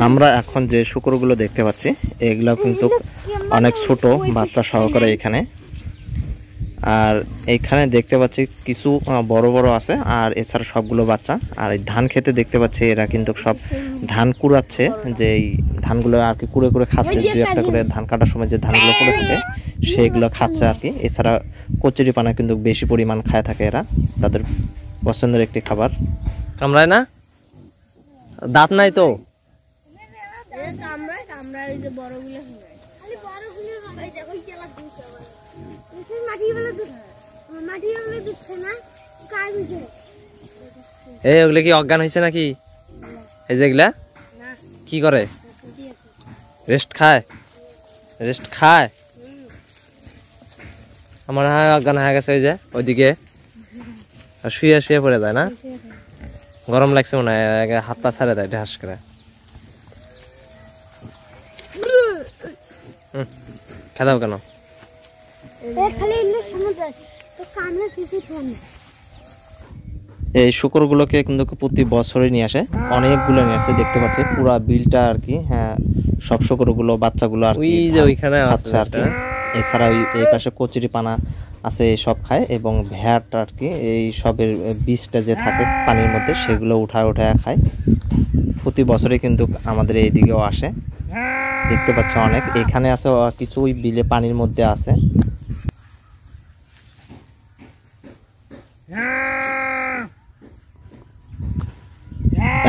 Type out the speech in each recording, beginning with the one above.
আমরা এখন যে শূকরগুলো দেখতে পাচ্ছি এগুলো কিন্তু অনেক ছোট বাচ্চা সহকারে এখানে। আর এইখানে দেখতে পাচ্ছি কিছু বড় বড় আছে, আর এছাড়া সবগুলো বাচ্চা। আর এই ধান খেতে দেখতে পাচ্ছি এরা কিন্তু সব ধান কুড়াচ্ছে, যে এই ধানগুলো আর কি কুড়ে কুড়ে খাচ্ছে। দু একটা করে ধান কাটার সময় যে ধানগুলো পড়ে থাকে সেইগুলো খাচ্ছে আর কি। এছাড়া কচুরি পানা কিন্তু বেশি পরিমাণ খায় থাকে এরা, তাদের পছন্দের একটি খাবার। কামড়ায় না? দাঁত নাই তো? এই ওগুলো কি অজ্ঞান হয়েছে নাকি? এই যেগুলা কি করে? রেস্ট খায়? রেস্ট খায়? আমার অজ্ঞান হয়ে গেছে ওই যে ওইদিকে শুয়ে শুয়ে পড়ে যায় না? গরম লাগছে মনে হয়, হাত পা ছাড়ে দেয় ঢাস করে। খেদাও কেন? এই শূকরগুলোকে কিন্তু প্রতি বছরই নিয়ে আসে, অনেকগুলো নিয়ে আসে দেখতে পাচ্ছি পুরা বিলটা আর কি। হ্যাঁ, সব শূকরগুলো বাচ্চাগুলো আর কি ওইখানে খাচ্ছে আর কি। এছাড়া এই পাশে কচুরি পানা আছে, সব খায়। এবং ভ্যাট আর কি, এই সবের বীজটা যে থাকে পানির মধ্যে সেগুলো উঠায় উঠায় খায়। প্রতি বছরই কিন্তু আমাদের এইদিকেও আসে, দেখতে পাচ্ছি অনেক। এখানে আছে কিছু ওই বিলে পানির মধ্যে আছে।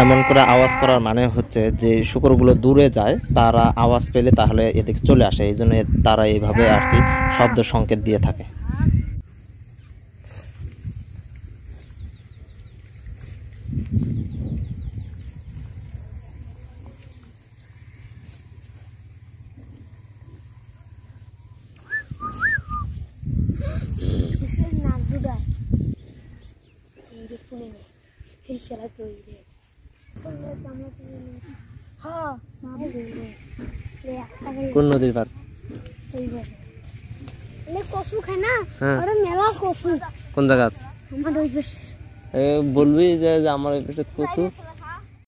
এমন করে আওয়াজ করার মানে হচ্ছে যে শূকরগুলো দূরে যায়, তারা আওয়াজ পেলে তাহলে এদিকে চলে আসে, এই জন্য তারা এইভাবে আর কি শব্দ সংকেত দিয়ে থাকে। কোন নদীর পার? কোন জায়গা? বলবি যে আমার কচু